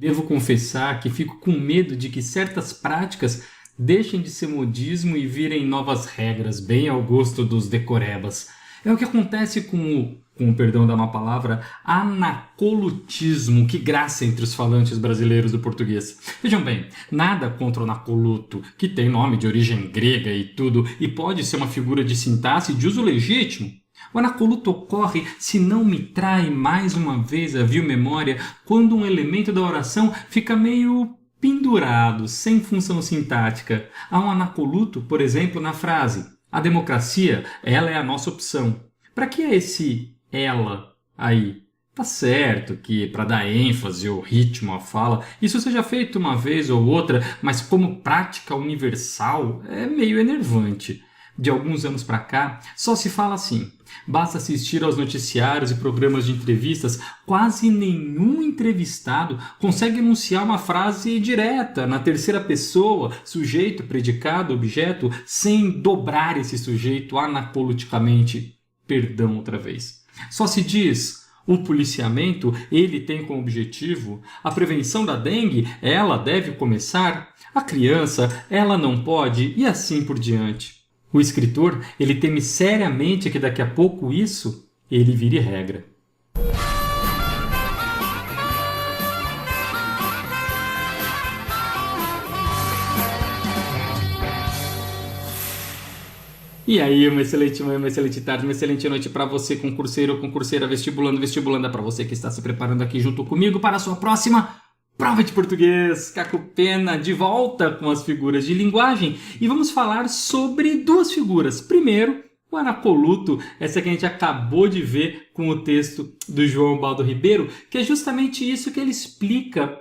Devo confessar que fico com medo de que certas práticas deixem de ser modismo e virem novas regras, bem ao gosto dos decorebas. É o que acontece com o perdão da má palavra, anacolutismo, que graça entre os falantes brasileiros do português. Vejam bem, nada contra o anacoluto, que tem nome de origem grega e tudo, e pode ser uma figura de sintaxe de uso legítimo. O anacoluto ocorre, se não me trai mais uma vez a vil memória, quando um elemento da oração fica meio pendurado, sem função sintática. Há um anacoluto, por exemplo, na frase: a democracia, ela é a nossa opção. Para que é esse ela aí? Tá certo que para dar ênfase ou ritmo à fala, isso seja feito uma vez ou outra, mas como prática universal é meio enervante. De alguns anos para cá, só se fala assim. Basta assistir aos noticiários e programas de entrevistas, quase nenhum entrevistado consegue enunciar uma frase direta, na terceira pessoa, sujeito, predicado, objeto, sem dobrar esse sujeito anacoluticamente. Perdão outra vez. Só se diz: o policiamento, ele tem como objetivo a prevenção da dengue, ela deve começar, a criança, ela não pode, e assim por diante. O escritor, ele teme seriamente que daqui a pouco isso, ele vire regra. E aí, uma excelente manhã, uma excelente tarde, uma excelente noite para você, concurseiro ou concurseira, vestibulando, vestibulanda, para você que está se preparando aqui junto comigo para a sua próxima prova de português. Caco Pena de volta com as figuras de linguagem e vamos falar sobre duas figuras. Primeiro, o anacoluto, essa que a gente acabou de ver com o texto do João Baldo Ribeiro, que é justamente isso que ele explica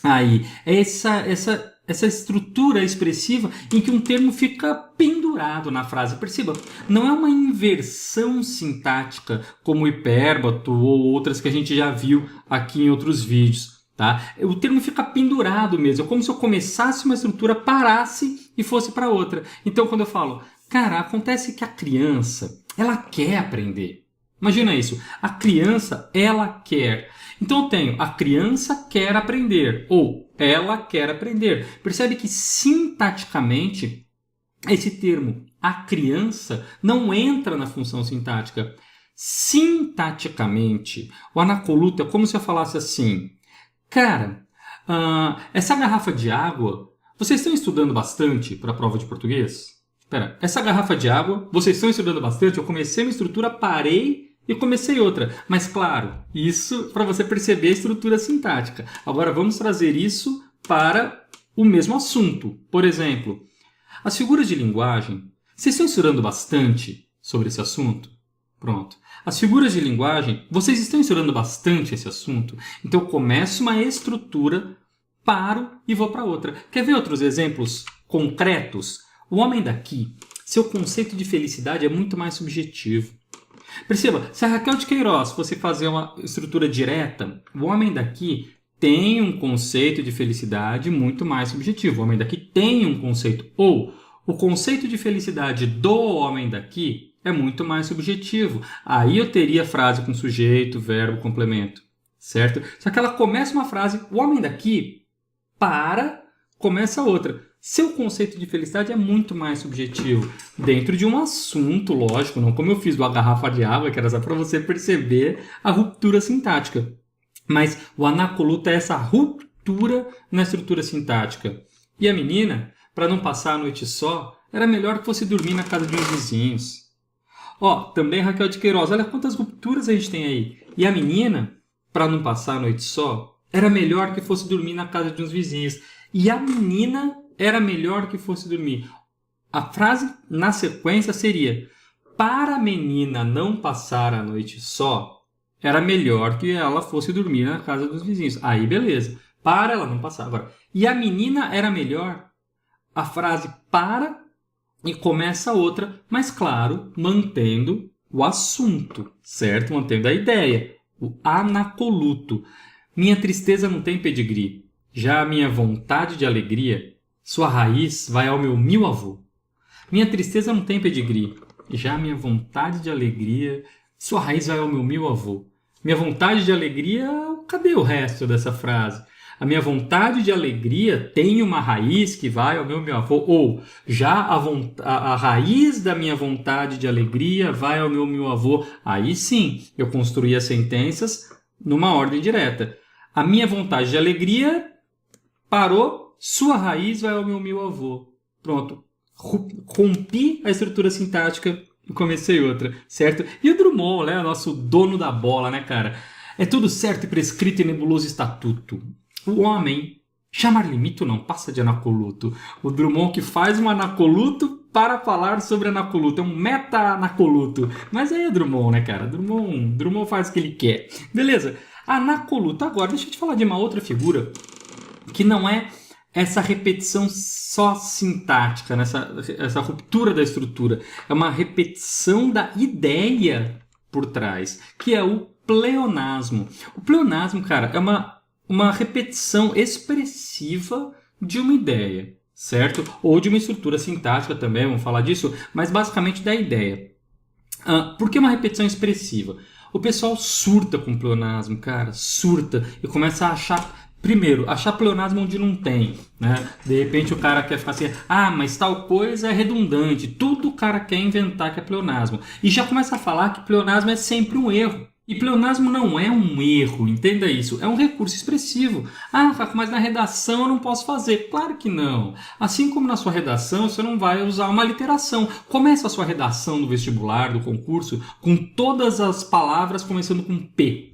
aí. É essa estrutura expressiva em que um termo fica pendurado na frase. Perceba, não é uma inversão sintática como o hipérbato ou outras que a gente já viu aqui em outros vídeos. Tá? O termo fica pendurado mesmo, é como se eu começasse uma estrutura, parasse e fosse para outra. Então quando eu falo, cara, acontece que a criança, ela quer aprender. Imagina isso, a criança, ela quer. Então eu tenho, a criança quer aprender, ou ela quer aprender. Percebe que sintaticamente, esse termo, a criança, não entra na função sintática. Sintaticamente, o anacoluto é como se eu falasse assim: cara, essa garrafa de água, vocês estão estudando bastante para a prova de português? Espera, essa garrafa de água, vocês estão estudando bastante? Eu comecei uma estrutura, parei e comecei outra. Mas claro, isso para você perceber a estrutura sintática. Agora vamos trazer isso para o mesmo assunto. Por exemplo, as figuras de linguagem, vocês estão estudando bastante sobre esse assunto? Pronto. As figuras de linguagem, vocês estão estudando bastante esse assunto? Então eu começo uma estrutura, paro e vou para outra. Quer ver outros exemplos concretos? O homem daqui, seu conceito de felicidade é muito mais subjetivo. Perceba, se a Raquel de Queiroz fosse fazer uma estrutura direta, o homem daqui tem um conceito de felicidade muito mais subjetivo. O homem daqui tem um conceito. Ou o conceito de felicidade do homem daqui é muito mais subjetivo. Aí eu teria frase com sujeito, verbo, complemento. Certo? Só que ela começa uma frase, o homem daqui, para, começa outra. Seu conceito de felicidade é muito mais subjetivo. Dentro de um assunto, lógico, não como eu fiz do a garrafa de água, que era só para você perceber a ruptura sintática. Mas o anacoluto é essa ruptura na estrutura sintática. E a menina, para não passar a noite só, era melhor que fosse dormir na casa de uns vizinhos. Também Raquel de Queiroz, olha quantas rupturas a gente tem aí. E a menina, para não passar a noite só, era melhor que fosse dormir na casa de uns vizinhos. E a menina era melhor que fosse dormir. A frase na sequência seria: para a menina não passar a noite só, era melhor que ela fosse dormir na casa dos vizinhos. Aí beleza, para ela não passar. Agora, e a menina era melhor? A frase para e começa outra, mas claro, mantendo o assunto, certo? Mantendo a ideia, o anacoluto. Minha tristeza não tem pedigree, já a minha vontade de alegria, sua raiz vai ao meu mil avô. Minha tristeza não tem pedigree, já a minha vontade de alegria, sua raiz vai ao meu mil avô. Minha vontade de alegria, cadê o resto dessa frase? A minha vontade de alegria tem uma raiz que vai ao meu avô. Ou já a raiz da minha vontade de alegria vai ao meu avô. Aí sim, eu construí as sentenças numa ordem direta. A minha vontade de alegria parou, sua raiz vai ao meu avô. Pronto. Rompi a estrutura sintática e comecei outra, certo? E o Drummond, né, nosso dono da bola, né, cara? É tudo certo e prescrito em nebuloso estatuto. O homem, chamar-lhe mito não passa de anacoluto. O Drummond que faz um anacoluto para falar sobre anacoluto. É um meta-anacoluto. Mas aí é Drummond, né, cara? Drummond faz o que ele quer. Beleza. Anacoluto. Agora, deixa eu te falar de uma outra figura que não é essa repetição só sintática, né? Essa ruptura da estrutura. É uma repetição da ideia por trás, que é o pleonasmo. O pleonasmo, cara, é uma repetição expressiva de uma ideia, certo? Ou de uma estrutura sintática também, vamos falar disso, mas basicamente da ideia. Por que uma repetição expressiva? O pessoal surta com pleonasmo, cara, surta e começa a achar... Primeiro, achar pleonasmo onde não tem, né? De repente o cara quer ficar assim, mas tal coisa é redundante. Tudo o cara quer inventar que é pleonasmo. E já começa a falar que pleonasmo é sempre um erro. E pleonasmo não é um erro, entenda isso. É um recurso expressivo. Mas na redação eu não posso fazer. Claro que não. Assim como na sua redação, você não vai usar uma literação. Começa a sua redação do vestibular, do concurso, com todas as palavras começando com P.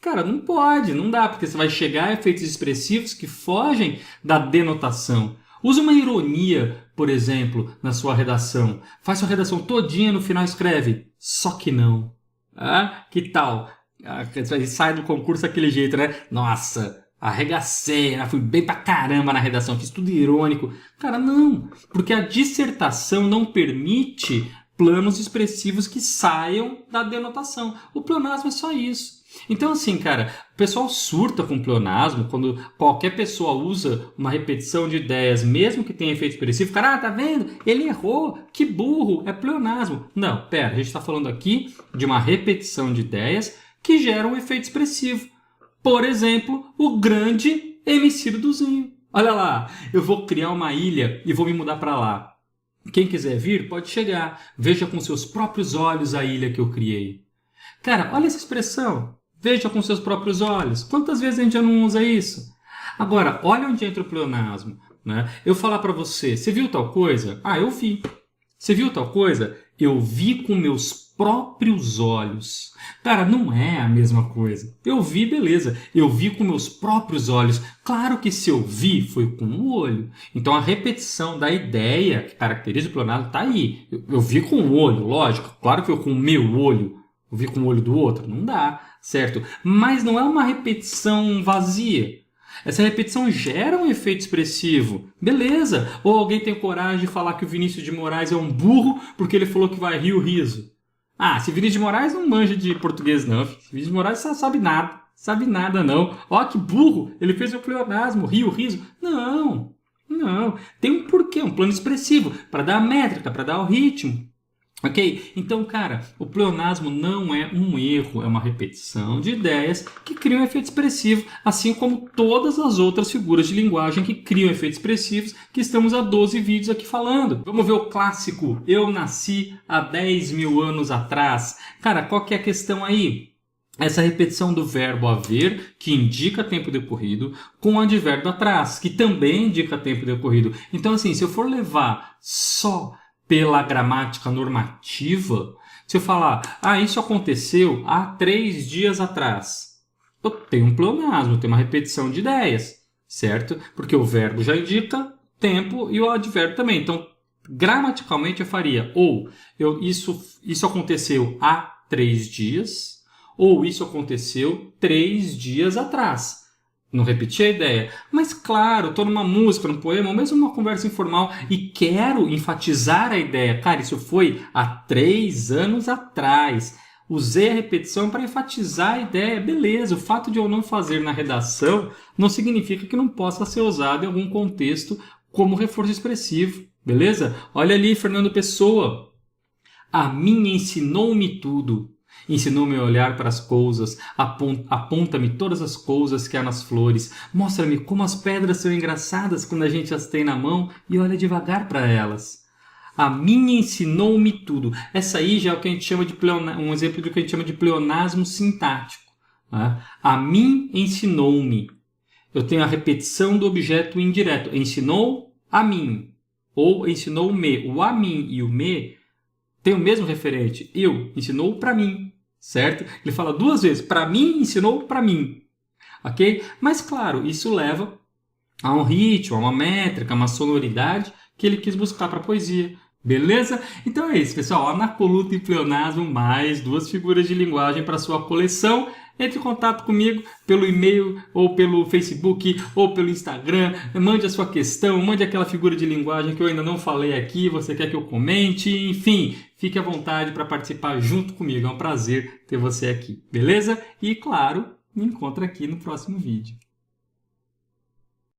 Cara, não pode, não dá, porque você vai chegar a efeitos expressivos que fogem da denotação. Usa uma ironia, por exemplo, na sua redação. Faz sua redação todinha, no final escreve, só que não. Que tal? Sai do concurso daquele jeito, né? Nossa, arregacei, fui bem pra caramba na redação, fiz tudo irônico. Cara, não, porque a dissertação não permite planos expressivos que saiam da denotação. O pleonasmo é só isso. Então, assim, cara, o pessoal surta com pleonasmo quando qualquer pessoa usa uma repetição de ideias, mesmo que tenha efeito expressivo. Cara, tá vendo? Ele errou, que burro, é pleonasmo. Não, pera, a gente está falando aqui de uma repetição de ideias que gera um efeito expressivo. Por exemplo, o grande MC Duduzinho. Olha lá, eu vou criar uma ilha e vou me mudar para lá. Quem quiser vir, pode chegar. Veja com seus próprios olhos a ilha que eu criei. Cara, olha essa expressão. Veja com seus próprios olhos. Quantas vezes a gente já não usa isso? Agora, olha onde entra o pleonasmo, né? Eu falar para você, você viu tal coisa? Eu vi. Você viu tal coisa? Eu vi com meus próprios olhos. Cara, não é a mesma coisa. Eu vi, beleza. Eu vi com meus próprios olhos. Claro que se eu vi, foi com o olho. Então a repetição da ideia que caracteriza o pleonasmo está aí. Eu vi com o olho, lógico. Claro que foi com o meu olho. Eu vi com o olho do outro. Não dá. Certo? Mas não é uma repetição vazia. Essa repetição gera um efeito expressivo. Beleza. Ou alguém tem coragem de falar que o Vinícius de Moraes é um burro porque ele falou que vai rir o riso. Se Vinícius de Moraes não manja de português não. Vinícius de Moraes não sabe nada. Sabe nada não. Que burro. Ele fez o pleonasmo, ri o riso. Não. Tem um porquê, um plano expressivo. Para dar a métrica, para dar o ritmo. Ok? Então, cara, o pleonasmo não é um erro, é uma repetição de ideias que criam efeito expressivo, assim como todas as outras figuras de linguagem que criam efeitos expressivos, que estamos há 12 vídeos aqui falando. Vamos ver o clássico, eu nasci há 10 mil anos atrás. Cara, qual que é a questão aí? Essa repetição do verbo haver, que indica tempo decorrido, com o advérbio atrás, que também indica tempo decorrido. Então, assim, se eu for levar só pela gramática normativa, se eu falar, isso aconteceu há 3 dias atrás, eu tenho um pleonasmo, eu tenho uma repetição de ideias, certo? Porque o verbo já indica tempo e o advérbio também. Então, gramaticalmente eu faria isso aconteceu há 3 dias, ou isso aconteceu 3 dias atrás. Não repeti a ideia. Mas claro, estou numa música, num poema, ou mesmo numa conversa informal e quero enfatizar a ideia. Cara, isso foi há 3 anos atrás. Usei a repetição para enfatizar a ideia. Beleza, o fato de eu não fazer na redação não significa que não possa ser usado em algum contexto como reforço expressivo. Beleza? Olha ali, Fernando Pessoa. A mim ensinou-me tudo. Ensinou-me a olhar para as coisas, aponta-me todas as coisas que há nas flores, mostra-me como as pedras são engraçadas quando a gente as tem na mão e olha devagar para elas. A mim ensinou-me tudo. Essa aí já é o que a gente chama de um exemplo do que a gente chama de pleonasmo sintático. Né? A mim ensinou-me. Eu tenho a repetição do objeto indireto. Ensinou a mim. Ou ensinou-me. O a mim e o me tem o mesmo referente. Eu, ensinou para mim. Certo? Ele fala duas vezes. Para mim, ensinou para mim. Ok? Mas, claro, isso leva a um ritmo, a uma métrica, a uma sonoridade que ele quis buscar para a poesia. Beleza? Então é isso, pessoal. Anacoluto e pleonasmo, mais 2 figuras de linguagem para sua coleção. Entre em contato comigo pelo e-mail, ou pelo Facebook, ou pelo Instagram. Mande a sua questão, mande aquela figura de linguagem que eu ainda não falei aqui, você quer que eu comente, enfim. Fique à vontade para participar junto comigo. É um prazer ter você aqui, beleza? E, claro, me encontra aqui no próximo vídeo.